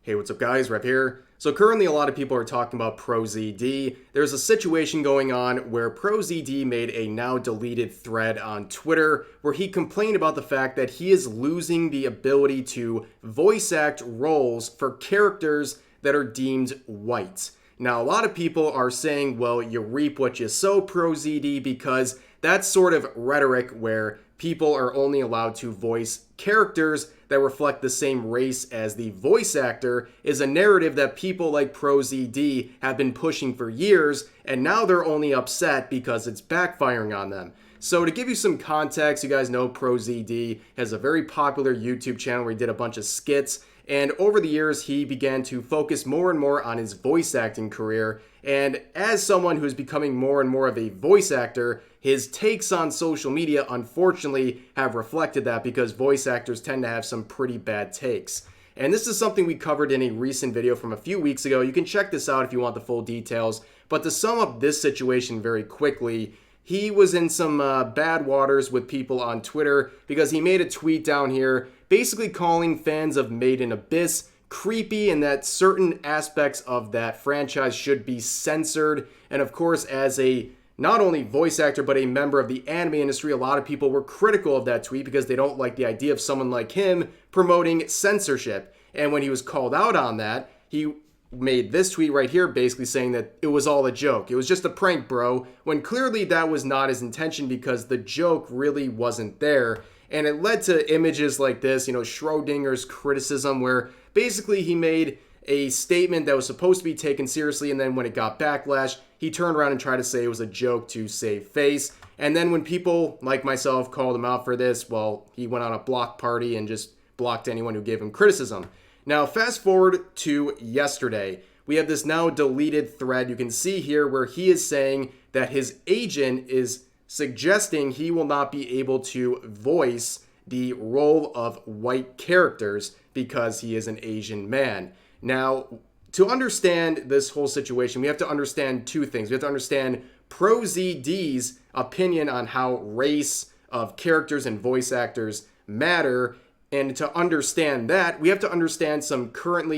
Hey, what's up guys, Reap here. So currently a lot of people are talking about ProZD. There's a situation going on where ProZD made a now deleted thread on Twitter where he complained about the fact that he is losing the ability to voice act roles for characters that are deemed white. Now a lot of people are saying, well, you reap what you sow, ProZD, because that's sort of rhetoric where people are only allowed to voice characters that reflect the same race as the voice actor is a narrative that people like ProZD have been pushing for years, and now they're only upset because it's backfiring on them. So to give you some context, you guys know ProZD has a very popular YouTube channel where he did a bunch of skits, and over the years he began to focus more and more on his voice acting career. And as someone who's becoming more and more of a voice actor, his takes on social media unfortunately have reflected that, because voice actors tend to have some pretty bad takes. And this is something we covered in a recent video from a few weeks ago. You can check this out if you want the full details. But to sum up this situation very quickly, he was in some bad waters with people on Twitter because he made a tweet down here basically calling fans of Made in Abyss creepy, and that certain aspects of that franchise should be censored. And of course, as a not only voice actor but a member of the anime industry, a lot of people were critical of that tweet because they don't like the idea of someone like him promoting censorship. And when he was called out on that, he made this tweet right here basically saying that it was all a joke. It was just a prank, bro, when clearly that was not his intention because the joke really wasn't there. And it led to images like this, Schrodinger's criticism, where basically he made a statement that was supposed to be taken seriously, and then when it got backlash, he turned around and tried to say it was a joke to save face. And then when people like myself called him out for this, well, he went on a block party and just blocked anyone who gave him criticism. Now, fast forward to yesterday. We have this now deleted thread. You can see here where he is saying that his agent is suggesting he will not be able to voice the role of white characters because he is an Asian man. Now, to understand this whole situation, we have to understand two things. We have to understand ProZD's opinion on how race of characters and voice actors matter. And to understand that, we have to understand some current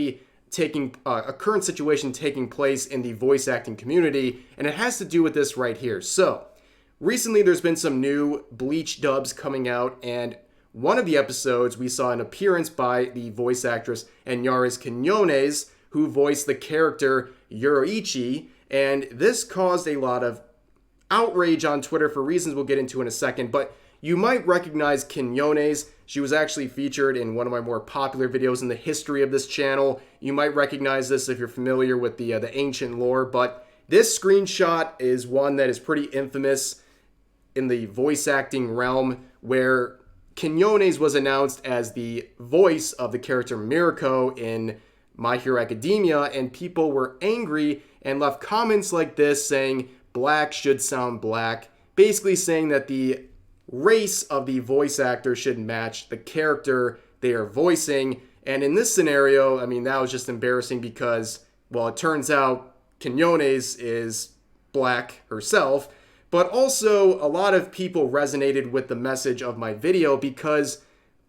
situation taking place in the voice acting community. And it has to do with this right here. So recently there's been some new Bleach dubs coming out, and one of the episodes we saw an appearance by the voice actress Enyaris Quinones, who voiced the character Yoroichi, and this caused a lot of outrage on Twitter for reasons we'll get into in a second. But you might recognize Quinones. She was actually featured in one of my more popular videos in the history of this channel. You might recognize this if you're familiar with the ancient lore, but this screenshot is one that is pretty infamous in the voice acting realm, where Quinones was announced as the voice of the character Mirko in My Hero Academia, and people were angry and left comments like this saying black should sound black, basically saying that the race of the voice actor should match the character they are voicing. And in this scenario, I mean, that was just embarrassing because, well, it turns out Quinones is black herself. But also, a lot of people resonated with the message of my video because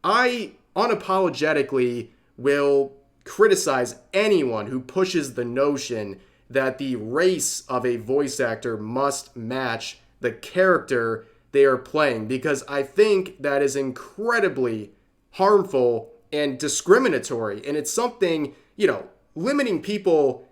I unapologetically will criticize anyone who pushes the notion that the race of a voice actor must match the character they are playing, because I think that is incredibly harmful and discriminatory. And it's something, limiting people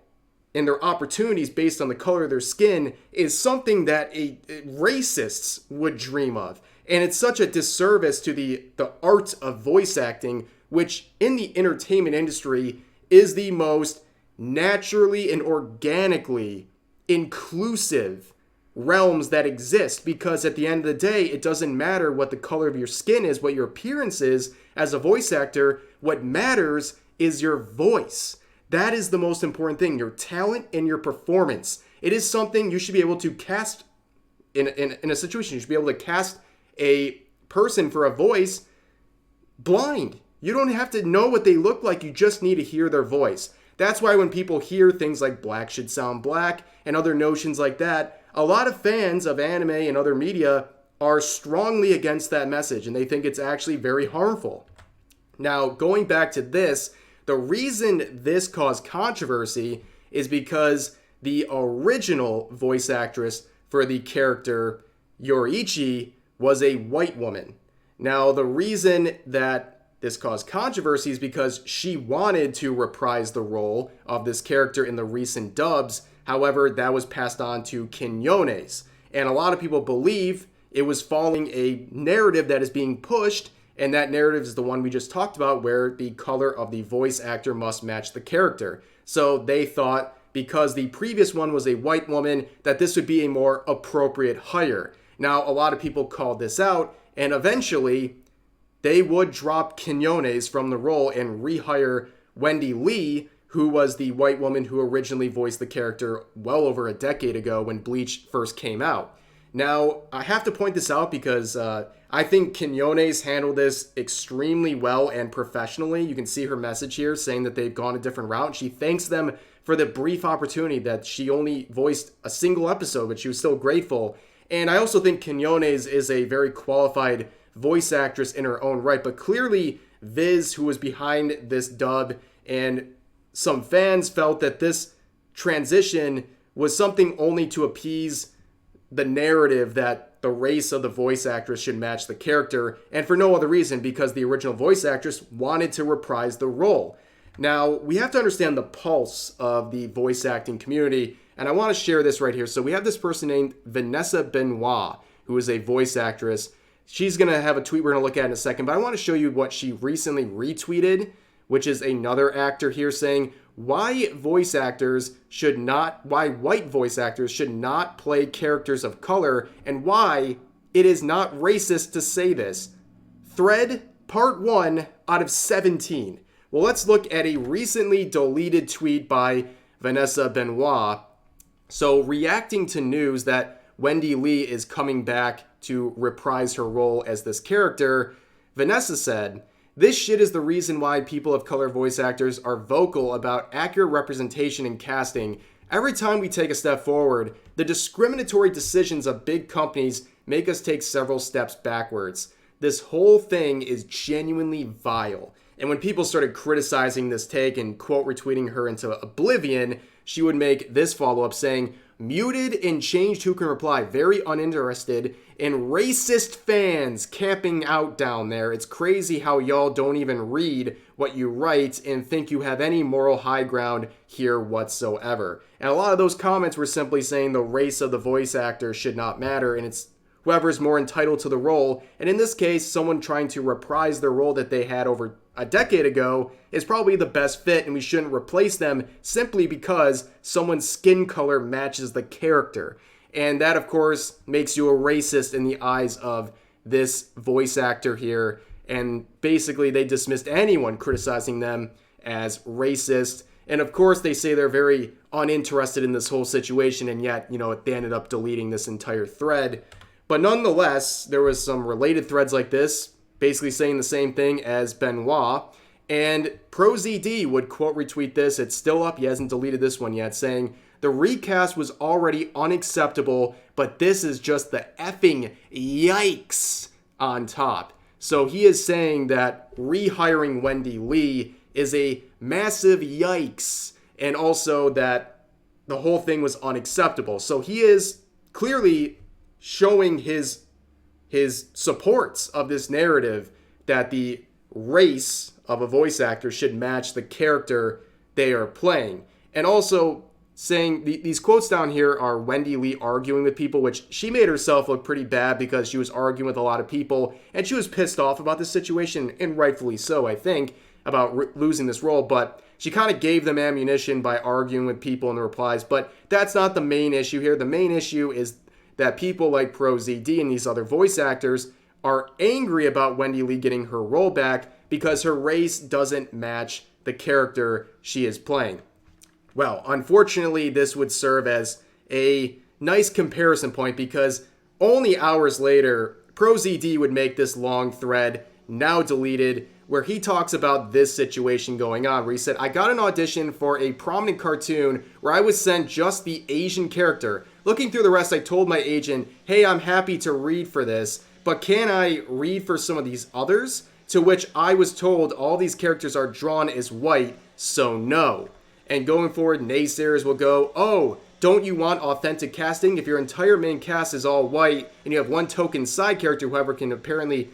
and their opportunities based on the color of their skin is something that racists would dream of. And it's such a disservice to the art of voice acting, which in the entertainment industry is the most naturally and organically inclusive realms that exist. Because at the end of the day, it doesn't matter what the color of your skin is, what your appearance is as a voice actor. What matters is your voice. That is the most important thing, your talent and your performance. It is something you should be able to cast in a situation. You should be able to cast a person for a voice blind. You don't have to know what they look like. You just need to hear their voice. That's why when people hear things like black should sound black and other notions like that, a lot of fans of anime and other media are strongly against that message, and they think it's actually very harmful. Now, going back to this, The reason this caused controversy is because the original voice actress for the character Yoriichi was a white woman. Now, the reason that this caused controversy is because she wanted to reprise the role of this character in the recent dubs. However, that was passed on to Quiñones. And a lot of people believe it was following a narrative that is being pushed, and that narrative is the one we just talked about, where the color of the voice actor must match the character. So they thought, because the previous one was a white woman, that this would be a more appropriate hire. Now, a lot of people called this out, and eventually they would drop Quiñones from the role and rehire Wendy Lee, who was the white woman who originally voiced the character well over a decade ago when Bleach first came out. Now, I have to point this out because I think Quiñones handled this extremely well and professionally. You can see her message here saying that they've gone a different route. She thanks them for the brief opportunity that she only voiced a single episode, but she was still grateful. And I also think Quiñones is a very qualified voice actress in her own right, but clearly Viz, who was behind this dub, and some fans felt that this transition was something only to appease the narrative that the race of the voice actress should match the character, and for no other reason, because the original voice actress wanted to reprise the role. Now, we have to understand the pulse of the voice acting community, and I want to share this right here. So we have this person named Vanessa Benoit, who is a voice actress. She's going to have a tweet we're going to look at in a second, but I want to show you what she recently retweeted, which is another actor here saying why white voice actors should not play characters of color, and why it is not racist to say this. Thread part 1 out of 17. Well, let's look at a recently deleted tweet by Vanessa Benoit. So, reacting to news that Wendy Lee is coming back to reprise her role as this character, Vanessa said, "This shit is the reason why people of color voice actors are vocal about accurate representation in casting. Every time we take a step forward, the discriminatory decisions of big companies make us take several steps backwards. This whole thing is genuinely vile." And when people started criticizing this take and quote retweeting her into oblivion, she would make this follow-up saying, "Muted and changed who can reply, very uninterested, and racist fans camping out down there. It's crazy how y'all don't even read what you write and think you have any moral high ground here whatsoever." And a lot of those comments were simply saying the race of the voice actor should not matter, and it's whoever's more entitled to the role. And in this case, someone trying to reprise their role that they had over a decade ago is probably the best fit, and we shouldn't replace them simply because someone's skin color matches the character. And that, of course, makes you a racist in the eyes of this voice actor here. And basically, they dismissed anyone criticizing them as racist. And of course, they say they're very uninterested in this whole situation, and yet, they ended up deleting this entire thread. But nonetheless, there was some related threads like this, basically saying the same thing as Benoit. And ProZD would quote retweet this. It's still up. He hasn't deleted this one yet, saying, "The recast was already unacceptable, but this is just the effing yikes on top." So he is saying that rehiring Wendy Lee is a massive yikes, and also that the whole thing was unacceptable. So he is clearly showing his supports of this narrative that the race of a voice actor should match the character they are playing. And also saying, these quotes down here are Wendy Lee arguing with people, which she made herself look pretty bad because she was arguing with a lot of people, and she was pissed off about this situation, and rightfully so, I think, about losing this role, but she kind of gave them ammunition by arguing with people in the replies. But that's not the main issue here. The main issue is that people like ProZD and these other voice actors are angry about Wendy Lee getting her role back because her race doesn't match the character she is playing. Well, unfortunately, this would serve as a nice comparison point because only hours later, ProZD would make this long thread, now deleted, where he talks about this situation going on, where he said, "I got an audition for a prominent cartoon where I was sent just the Asian character. Looking through the rest, I told my agent, hey, I'm happy to read for this, but can I read for some of these others? To which I was told all these characters are drawn as white, so no. And going forward, naysayers will go, oh, don't you want authentic casting? If your entire main cast is all white and you have one token side character, whoever can apparently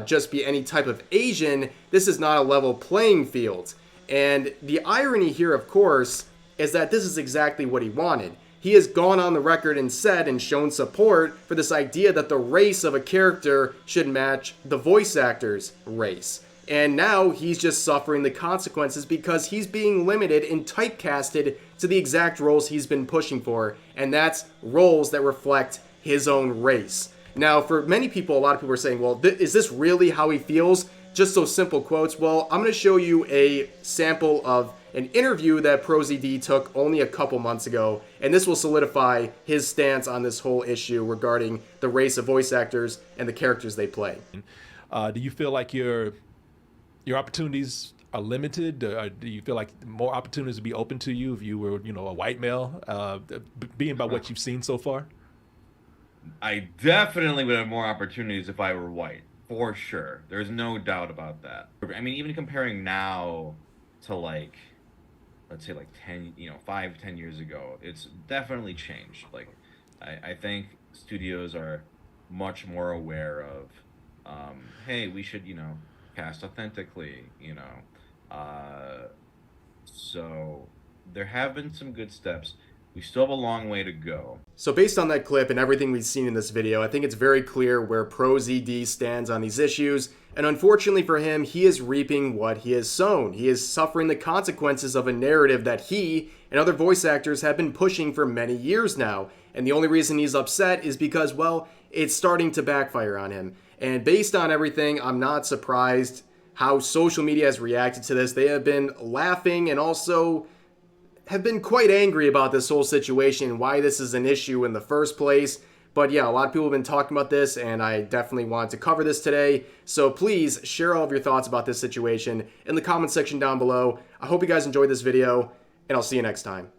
just be any type of Asian, this is not a level playing field. And the irony here, of course, is that this is exactly what he wanted. He has gone on the record and said and shown support for this idea that the race of a character should match the voice actor's race. And now he's just suffering the consequences because he's being limited and typecasted to the exact roles he's been pushing for, and that's roles that reflect his own race. Now, for many people, a lot of people are saying, well, is this really how he feels? Just those simple quotes. Well, I'm going to show you a sample of an interview that ProZD took only a couple months ago, and this will solidify his stance on this whole issue regarding the race of voice actors and the characters they play. Do you feel like your opportunities are limited? Do you feel like more opportunities would be open to you if you were, a white male, being by what you've seen so far? I definitely would have more opportunities if I were white, for sure. There's no doubt about that. I mean, even comparing now to like, let's say like 5-10 years ago, it's definitely changed. Like, I think studios are much more aware of, hey, we should, cast authentically, so there have been some good steps. We still have a long way to go. So based on that clip and everything we've seen in this video, I think it's very clear where ProZD stands on these issues. And unfortunately for him, he is reaping what he has sown. He is suffering the consequences of a narrative that he and other voice actors have been pushing for many years now. And the only reason he's upset is because, well, it's starting to backfire on him. And based on everything, I'm not surprised how social media has reacted to this. They have been laughing and also have been quite angry about this whole situation and why this is an issue in the first place. But yeah, a lot of people have been talking about this, and I definitely wanted to cover this today. So please share all of your thoughts about this situation in the comment section down below. I hope you guys enjoyed this video, and I'll see you next time.